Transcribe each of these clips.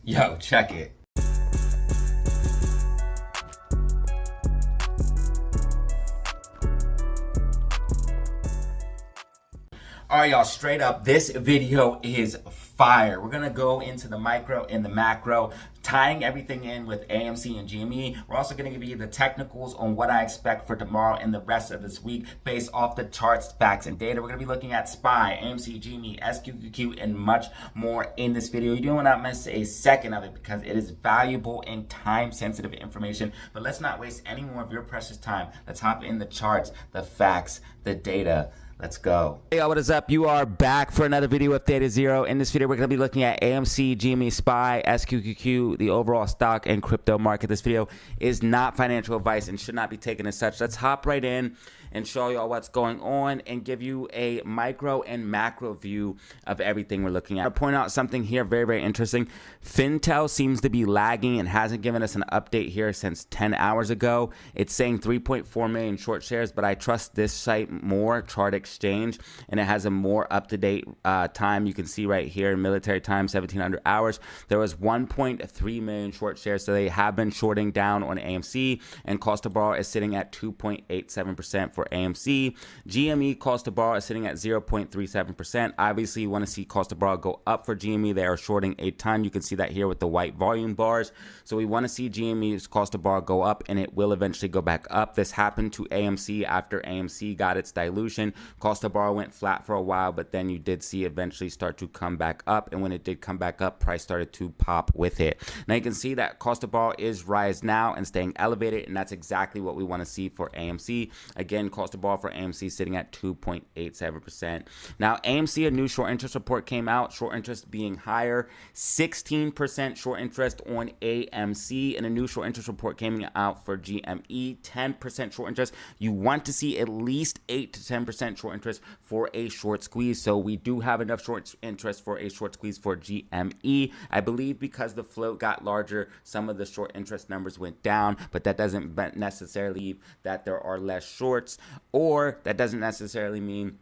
Yo, check it. All right, y'all, straight up, this video is fire. We're gonna go into the micro and the macro, tying everything in with AMC and GME. We're also gonna give you the technicals on what I expect for tomorrow and the rest of this week based off the charts, facts, and data. We're gonna be looking at SPY, AMC, GME, SQQQ, and much more in this video. You don't wanna miss a second of it because it is valuable and time-sensitive information. But let's not waste any more of your precious time. Let's hop in the charts, the facts, the data. Let's go. Hey, what is up? You are back for another video with Datazero. In this video, we're going to be looking at AMC, GME, SPY, SQQQ, the overall stock and crypto market. This video is not financial advice and should not be taken as such. Let's hop right in and show y'all what's going on and give you a micro and macro view of everything we're looking at. I'll point out something here very, very interesting. Fintel seems to be lagging and hasn't given us an update here since 10 hours ago. It's saying 3.4 million short shares, but I trust this site more, Chart Exchange, and it has a more up-to-date time. You can see right here in military time, 1700 hours, there was 1.3 million short shares, so they have been shorting down on AMC, and cost to borrow is sitting at 2.87% for AMC. GME cost to borrow is sitting at 0.37%. Obviously, you want to see cost to borrow go up for GME. They are shorting a ton. You can see that here with the white volume bars. So we want to see GME's cost to borrow go up, and it will eventually go back up. This happened to AMC after AMC got its dilution. Cost to borrow went flat for a while, but then you did see eventually start to come back up. And when it did come back up, price started to pop with it. Now you can see that cost to borrow is rise now and staying elevated, and that's exactly what we want to see for AMC. Again, cost to borrow for AMC sitting at 2.87%. Now, AMC, a new short interest report came out, short interest being higher, 16% short interest on AMC, and a new short interest report came out for GME, 10% short interest. You want to see at least 8 to 10% short interest for a short squeeze. So we do have enough short interest for a short squeeze for GME. I believe because the float got larger, some of the short interest numbers went down, but that doesn't necessarily mean that there are less shorts, or that doesn't necessarily mean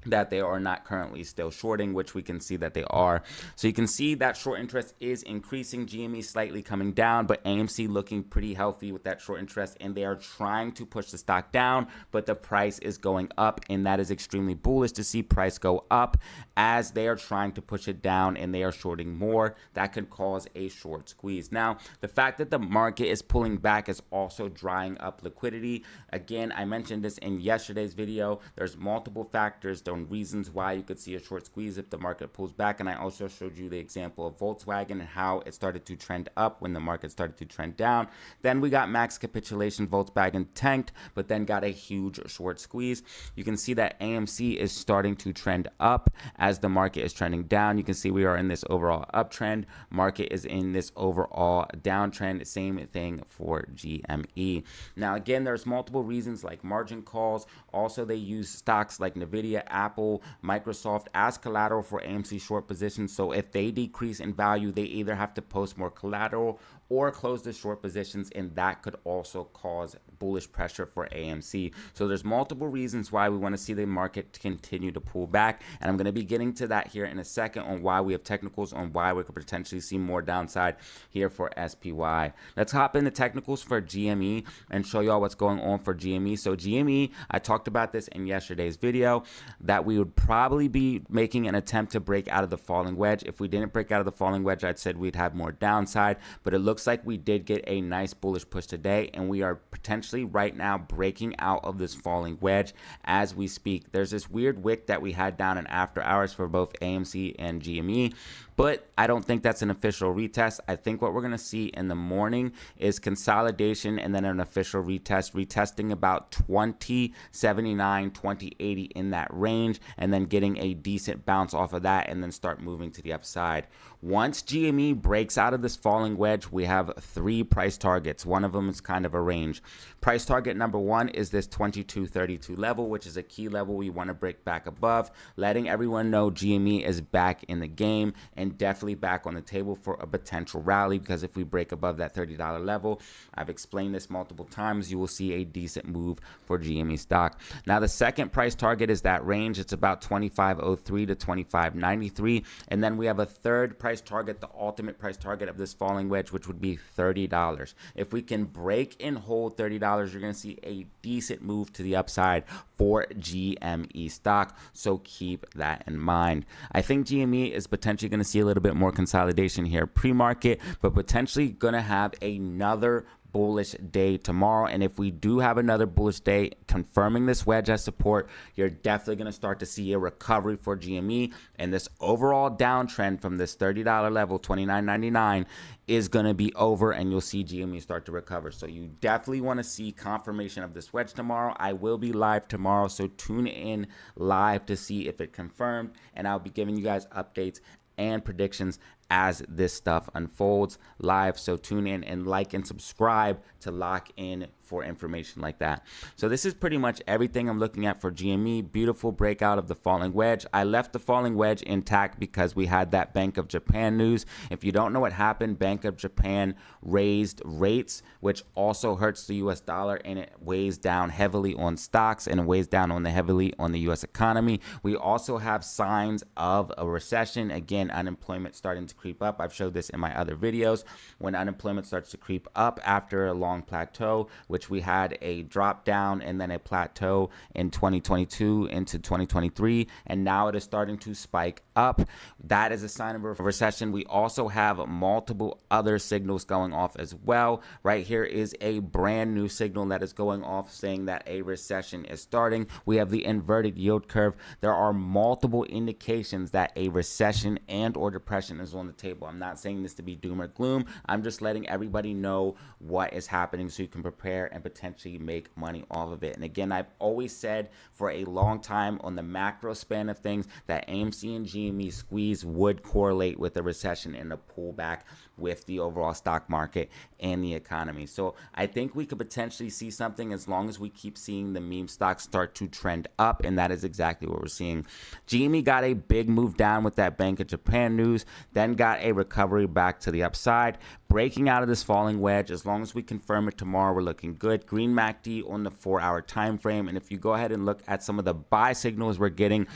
that they are not currently still shorting, which we can see that they are. So you can see that short interest is increasing, GME slightly coming down, but AMC looking pretty healthy with that short interest, and they are trying to push the stock down, but the price is going up, and that is extremely bullish to see price go up as they are trying to push it down and they are shorting more. That could cause a short squeeze. Now, the fact that the market is pulling back is also drying up liquidity. Again, I mentioned this in yesterday's video. There's multiple factors on reasons why you could see a short squeeze if the market pulls back, and I also showed you the example of Volkswagen and how it started to trend up when the market started to trend down. Then we got max capitulation, Volkswagen tanked, but then got a huge short squeeze. You can see that AMC is starting to trend up as the market is trending down. You can see we are in this overall uptrend, market is in this overall downtrend. Same thing for GME. Now again, there's multiple reasons like margin calls. Also, they use stocks like Nvidia, Apple, Microsoft as collateral for AMC short positions. So if they decrease in value, they either have to post more collateral or close the short positions, and that could also cause bullish pressure for AMC. So there's multiple reasons why we want to see the market continue to pull back, and I'm going to be getting to that here in a second on why we have technicals on why we could potentially see more downside here for SPY. Let's hop into technicals for GME and show y'all what's going on for GME. So GME, I talked about this in yesterday's video, that we would probably be making an attempt to break out of the falling wedge. If we didn't break out of the falling wedge, I'd said we'd have more downside, but it looks like we did get a nice bullish push today, and we are potentially right now breaking out of this falling wedge as we speak. There's this weird wick that we had down in after hours for both AMC and GME, but I don't think that's an official retest. I think what we're going to see in the morning is consolidation and then an official retest, retesting about 2079, 2080 in that range, and then getting a decent bounce off of that and then start moving to the upside. Once GME breaks out of this falling wedge, we have 3 price targets. One of them is kind of a range. Price target number 1 is this 2232 level, which is a key level we want to break back above, letting everyone know GME is back in the game and definitely back on the table for a potential rally, because if we break above that $30 level, I've explained this multiple times, you will see a decent move for GME stock. Now the second price target is that range range. It's about 25.03 to 25.93. And then we have a third price target, the ultimate price target of this falling wedge, which would be $30. If we can break and hold $30, you're going to see a decent move to the upside for GME stock. So keep that in mind. I think GME is potentially going to see a little bit more consolidation here pre-market, but potentially going to have another bullish day tomorrow. And if we do have another bullish day confirming this wedge as support, you're definitely going to start to see a recovery for GME, and this overall downtrend from this $30 level, $29.99, is going to be over, and you'll see GME start to recover. So you definitely want to see confirmation of this wedge tomorrow. I will be live tomorrow, so tune in live to see if it confirmed, and I'll be giving you guys updates and predictions as this stuff unfolds live. So tune in and like and subscribe to lock in for information like that. So this is pretty much everything I'm looking at for GME. Beautiful breakout of the falling wedge. I left the falling wedge intact because we had that Bank of Japan news. If you don't know what happened, Bank of Japan raised rates, which also hurts the US dollar, and it weighs down heavily on stocks, and it weighs down heavily on the US economy. We also have signs of a recession. Again, unemployment starting to creep up. I've showed this in my other videos. When unemployment starts to creep up after a long plateau, which we had a drop down and then a plateau in 2022 into 2023, and now it is starting to spike up, that is a sign of a recession. We also have multiple other signals going off as well. Right here is a brand new signal that is going off saying that a recession is starting. We have the inverted yield curve. There are multiple indications that a recession and or depression is on the table. I'm not saying this to be doom or gloom. I'm just letting everybody know what is happening so you can prepare and potentially make money off of it. And again, I've always said for a long time on the macro span of things that AMC and GME squeeze would correlate with a recession and a pullback with the overall stock market and the economy. So I think we could potentially see something as long as we keep seeing the meme stocks start to trend up, and that is exactly what we're seeing. GME got a big move down with that Bank of Japan news, then got a recovery back to the upside, breaking out of this falling wedge. As long as we confirm it tomorrow, we're looking good. Green MACD on the 4-hour time frame, and if you go ahead and look at some of the buy signals we're getting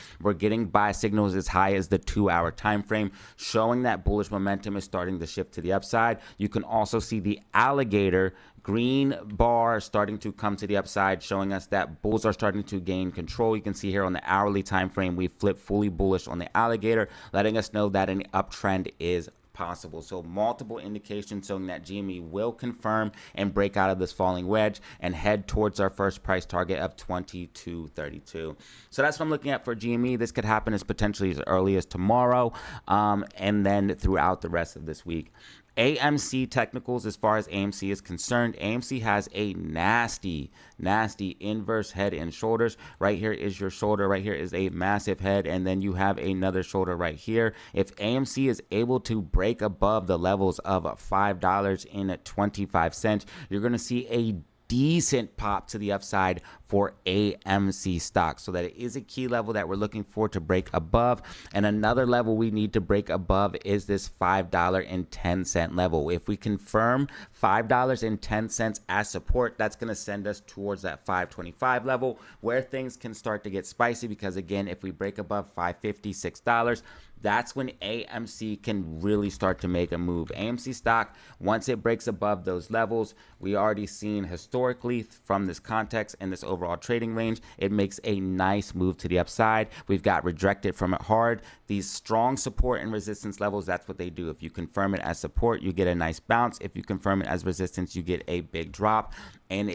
buy signals as high as the 2-hour time frame, showing that bullish momentum is starting to shift to the upside. You can also see the alligator green bar starting to come to the upside, showing us that bulls are starting to gain control. You can see here on the hourly time frame, we flip fully bullish on the alligator, letting us know that an uptrend is possible. So multiple indications showing that GME will confirm and break out of this falling wedge and head towards our first price target of 22.32. So that's what I'm looking at for GME. This could happen as potentially as early as tomorrow, and then throughout the rest of this week. AMC technicals, as far as AMC is concerned, AMC has a nasty inverse head and shoulders. Right here is your shoulder. Right here is a massive head, and then you have another shoulder right here. If AMC is able to break above the levels of $5.25, you're going to see a decent pop to the upside for AMC stock. So that it is a key level that we're looking for to break above. And another level we need to break above is this $5.10 level. If we confirm $5.10 as support, that's going to send us towards that $5.25 level, where things can start to get spicy, because again, if we break above $5.50, $6, that's when AMC can really start to make a move. AMC stock, once it breaks above those levels, we already seen historically from this context and this overall trading range, it makes a nice move to the upside. We've got rejected from it hard. These strong support and resistance levels, that's what they do. If you confirm it as support, you get a nice bounce. If you confirm it as resistance, you get a big drop, and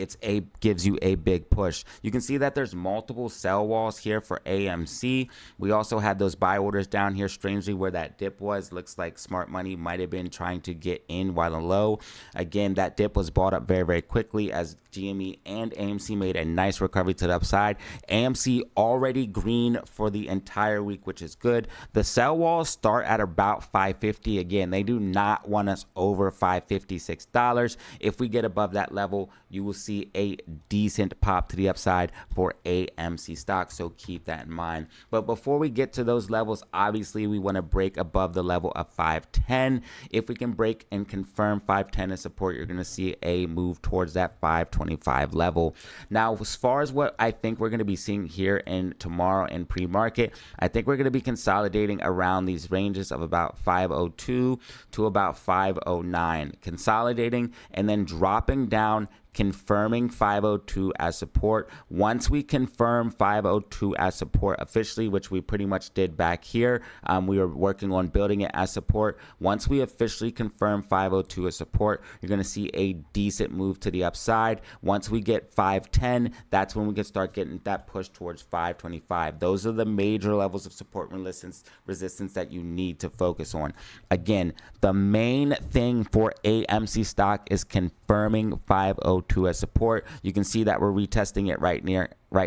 gives you a big push. You can see that there's multiple sell walls here for AMC. We also had those buy orders down here, strangely, where that dip was. Looks like smart money might have been trying to get in while low. Again, that dip was bought up very, very quickly as GME and AMC made a nice recovery to the upside. AMC already green for the entire week, which is good. The sell walls start at about $5.50. Again, they do not want us over $5.56. If we get above that level, you you will see a decent pop to the upside for AMC stock. So keep that in mind. But before we get to those levels, obviously we want to break above the level of 510. If we can break and confirm 510 as support, you're going to see a move towards that 525 level. Now, as far as what I think we're going to be seeing here in tomorrow in pre-market, I think we're going to be consolidating around these ranges of about 502 to about 509, consolidating and then dropping down, confirming 502 as support. Once we confirm 502 as support officially, which we pretty much did back here, we are working on building it as support. Once we officially confirm 502 as support, you're going to see a decent move to the upside. Once we get 510, that's when we can start getting that push towards 525. Those are the major levels of support and resistance that you need to focus on. Again, the main thing for AMC stock is confirming 502 as support. You can see that we're retesting it right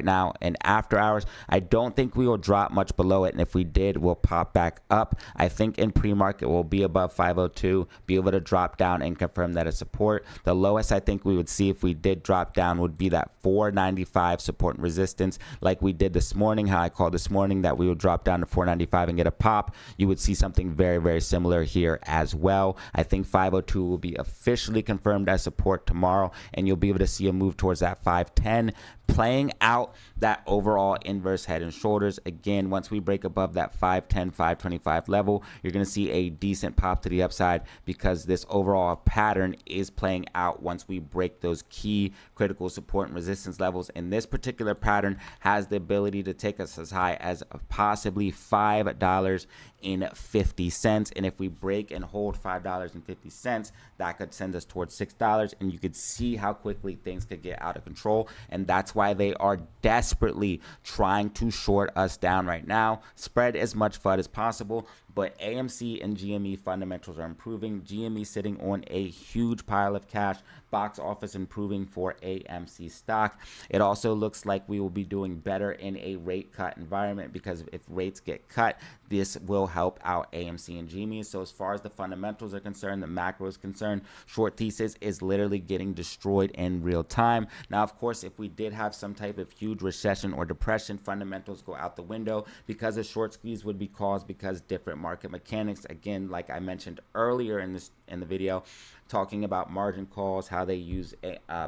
now and after hours. I don't think we will drop much below it, and if we did, we'll pop back up. I think in pre-market we'll be above 502, be able to drop down and confirm that as support. The lowest I think we would see if we did drop down would be that 495 support and resistance, like we did this morning, how I called this morning that we would drop down to 495 and get a pop. You would see something very, very similar here as well. I think 502 will be officially confirmed as support tomorrow, and you'll be able to see a move towards that 510, playing out that overall inverse head and shoulders. Again, once we break above that 510, 525 level, you're going to see a decent pop to the upside, because this overall pattern is playing out once we break those key critical support and resistance levels. And this particular pattern has the ability to take us as high as possibly $5.50. And if we break and hold $5.50, that could send us towards $6. And you could see how quickly things could get out of control. And that's why they are desperately trying to short us down right now. Spread as much FUD as possible. But AMC and GME fundamentals are improving. GME sitting on a huge pile of cash. Box office improving for AMC stock. It also looks like we will be doing better in a rate cut environment, because if rates get cut, this will help out AMC and GME. So as far as the fundamentals are concerned, the macro is concerned, short thesis is literally getting destroyed in real time. Now, of course, if we did have some type of huge recession or depression, fundamentals go out the window, because a short squeeze would be caused because different market mechanics. Again, like I mentioned earlier in the video, talking about margin calls, how they use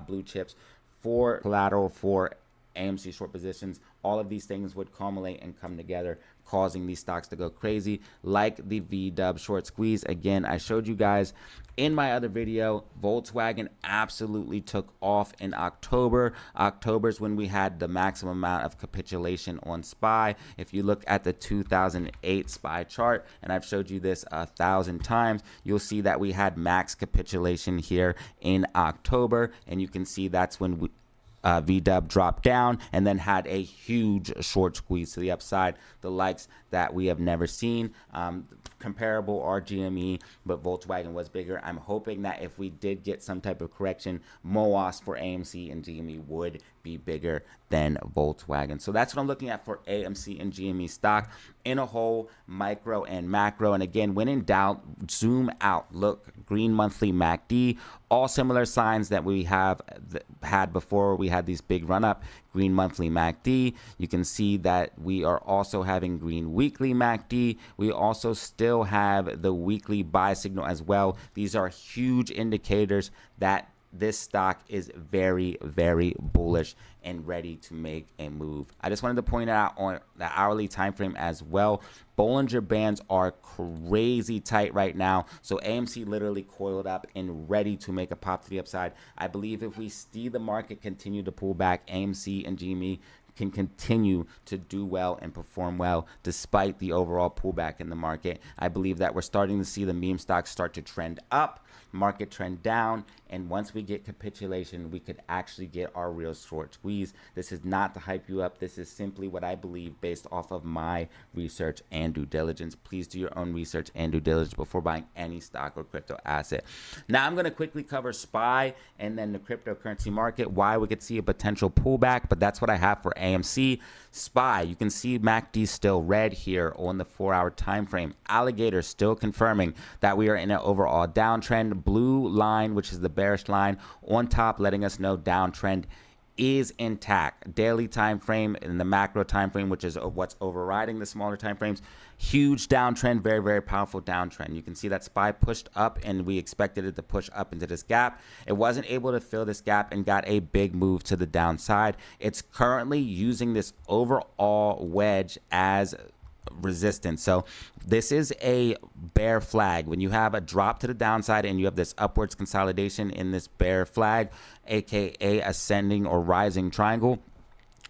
blue chips for collateral for AMC short positions. All of these things would culminate and come together, causing these stocks to go crazy, like the VW short squeeze. Again, I showed you guys in my other video, Volkswagen absolutely took off in October. October's when we had the maximum amount of capitulation on SPY. If you look at the 2008 SPY chart, and I've showed you this 1,000 times, you'll see that we had max capitulation here in October, and you can see that's when VW dropped down and then had a huge short squeeze to the upside, the likes that we have never seen. Comparable are GME, but Volkswagen was bigger. I'm hoping that if we did get some type of correction, MOAS for AMC and GME would be bigger than Volkswagen. So that's what I'm looking at for AMC and GME stock in a whole, micro and macro. And again, when in doubt, zoom out. Look, green monthly MACD, all similar signs that we have had before we had these big run up. Green monthly MACD. You can see that we are also having green weekly MACD. We also still have the weekly buy signal as well. These are huge indicators that this stock is very, very bullish and ready to make a move. I just wanted to point out on the hourly time frame as well. Bollinger Bands are crazy tight right now. So AMC literally coiled up and ready to make a pop to the upside. I believe if we see the market continue to pull back, AMC and GME can continue to do well and perform well despite the overall pullback in the market. I believe that we're starting to see the meme stocks start to trend up, market trend down, and once we get capitulation, we could actually get our real short squeeze. This is not to hype you up. This is simply what I believe based off of my research and due diligence. Please do your own research and due diligence before buying any stock or crypto asset. Now I'm going to quickly cover SPY and then the cryptocurrency market, why we could see a potential pullback, but that's what I have for AMC. SPY, you can see MACD still red here on the 4-hour time frame. Alligator still confirming that we are in an overall downtrend. Blue line, which is the bearish line, on top letting us know downtrend is intact. Daily time frame and the macro time frame, which is what's overriding the smaller time frames, huge downtrend, very, very powerful downtrend. You can see that SPY pushed up, and we expected it to push up into this gap. It wasn't able to fill this gap and got a big move to the downside. It's currently using this overall wedge as resistance. So this is a bear flag. When you have a drop to the downside and you have this upwards consolidation in this bear flag, aka ascending or rising triangle,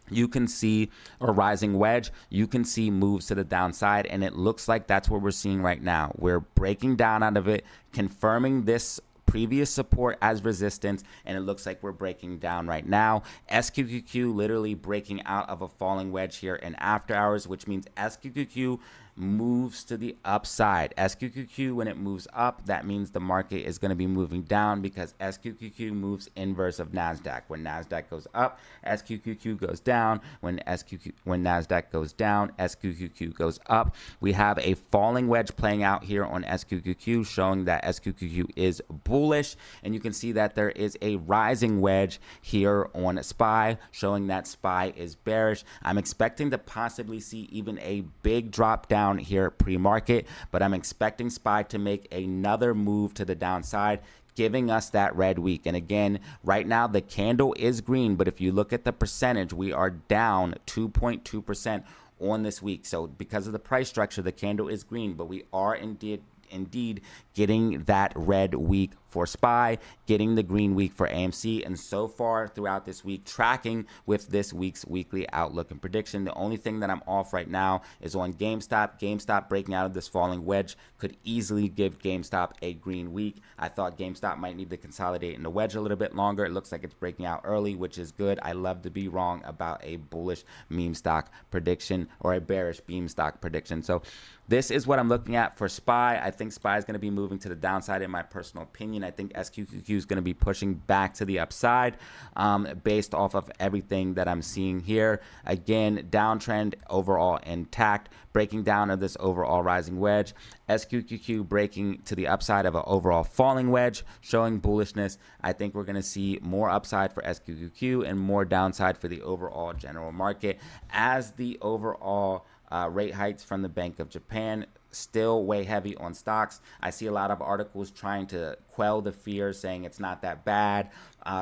you can see, or rising wedge, you can see moves to the downside, and it looks like that's what we're seeing right now. We're breaking down out of it, confirming this previous support as resistance, and it looks like we're breaking down right now. SQQQ literally breaking out of a falling wedge here in after hours, which means SQQQ moves to the upside. SQQQ, when it moves up, that means the market is going to be moving down, because SQQQ moves inverse of NASDAQ. When NASDAQ goes up, SQQQ goes down. When NASDAQ goes down, SQQQ goes up. We have a falling wedge playing out here on SQQQ, showing that SQQQ is bullish, and you can see that there is a rising wedge here on SPY, showing that SPY is bearish. I'm expecting to possibly see even a big drop down here pre-market, but I'm expecting SPY to make another move to the downside, giving us that red week. And again, right now the candle is green, but if you look at the percentage, we are down 2.2% on this week. So because of the price structure, the candle is green, but we are indeed getting that red week for SPY, getting the green week for AMC, and so far throughout this week, tracking with this week's weekly outlook and prediction. The only thing that I'm off right now is on GameStop. GameStop breaking out of this falling wedge could easily give GameStop a green week. I thought GameStop might need to consolidate in the wedge a little bit longer. It looks like it's breaking out early, which is good. I love to be wrong about a bullish meme stock prediction or a bearish meme stock prediction. So this is what I'm looking at for SPY. I think SPY is going to be moving to the downside in my personal opinion. I think SQQQ is going to be pushing back to the upside based off of everything that I'm seeing here. Again, downtrend overall intact, breaking down of this overall rising wedge. SQQQ breaking to the upside of an overall falling wedge, showing bullishness. I think we're going to see more upside for SQQQ and more downside for the overall general market, as the overall rate hikes from the Bank of Japan still weigh heavy on stocks. I see a lot of articles trying to quell the fear, saying it's not that bad.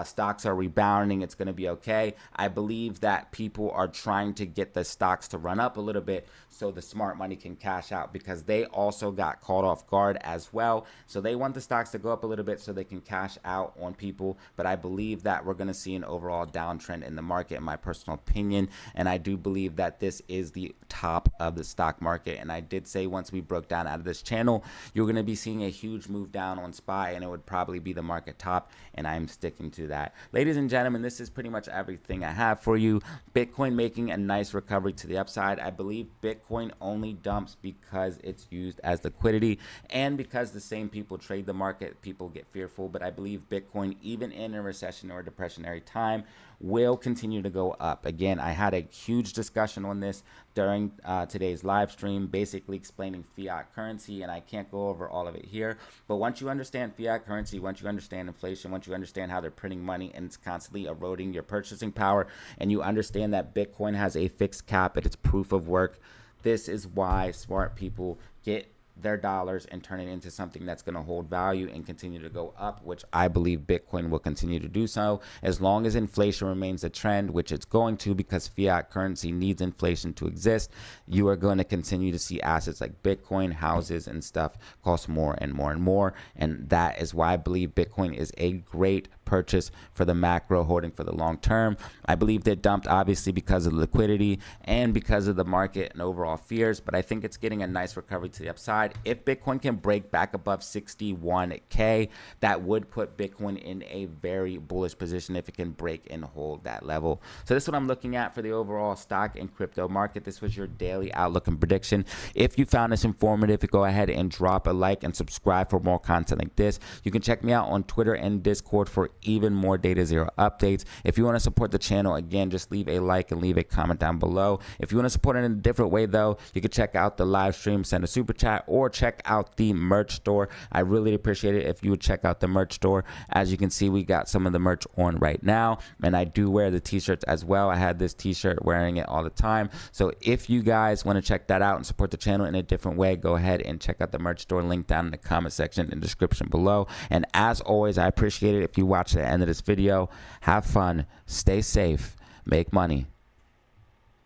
Stocks are rebounding. It's going to be okay. I believe that people are trying to get the stocks to run up a little bit so the smart money can cash out, because they also got caught off guard as well. So they want the stocks to go up a little bit so they can cash out on people. But I believe that we're going to see an overall downtrend in the market, in my personal opinion. And I do believe that this is the top of the stock market. And I did say once we broke down out of this channel, you're going to be seeing a huge move down on SPY, and it would probably be the market top, and I'm sticking to that. Ladies and gentlemen, this is pretty much everything I have for you. Bitcoin making a nice recovery to the upside. I believe Bitcoin only dumps because it's used as liquidity, and because the same people trade the market, people get fearful. But I believe Bitcoin, even in a recession or a depressionary time, will continue to go up. Again, I had a huge discussion on this during today's live stream, basically explaining fiat currency, and I can't go over all of it here. But once you understand fiat currency, once you understand inflation, once you understand how they're printing money and it's constantly eroding your purchasing power, and you understand that Bitcoin has a fixed cap at its proof of work, this is why smart people get their dollars and turn it into something that's going to hold value and continue to go up, which I believe Bitcoin will continue to do so as long as inflation remains a trend, which it's going to, because fiat currency needs inflation to exist. You are going to continue to see assets like Bitcoin, houses, and stuff cost more and more and more, and that is why I believe Bitcoin is a great purchase for the macro holding for the long term. I believe they dumped obviously because of liquidity and because of the market and overall fears, but I think it's getting a nice recovery to the upside. If Bitcoin can break back above 61K, that would put Bitcoin in a very bullish position if it can break and hold that level. So this is what I'm looking at for the overall stock and crypto market. This was your daily outlook and prediction. If you found this informative, go ahead and drop a like and subscribe for more content like this. You can check me out on Twitter and Discord for even more Datazero updates. If you want to support the channel, again, just leave a like and leave a comment down below. If you want to support it in a different way, though, you can check out the live stream, send a super chat, or check out the merch store. I really appreciate it if you would check out the merch store. As you can see, we got some of the merch on right now, and I do wear the t-shirts as well. I had this t-shirt, wearing it all the time. So if you guys want to check that out and support the channel in a different way, go ahead and check out the merch store, link down in the comment section and description below. And as always, I appreciate it if you watch the end of this video. Have fun, stay safe, make money.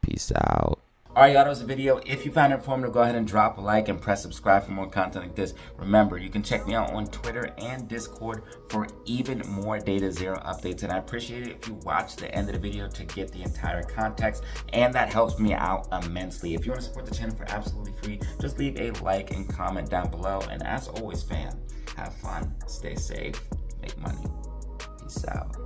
Peace out. Alright, y'all, that was the video. If you found it informative, go ahead and drop a like and press subscribe for more content like this. Remember, you can check me out on Twitter and Discord for even more Datazero updates. And I appreciate it if you watch the end of the video to get the entire context. And that helps me out immensely. If you want to support the channel for absolutely free, just leave a like and comment down below. And as always, fam, have fun, stay safe, make money. Peace out.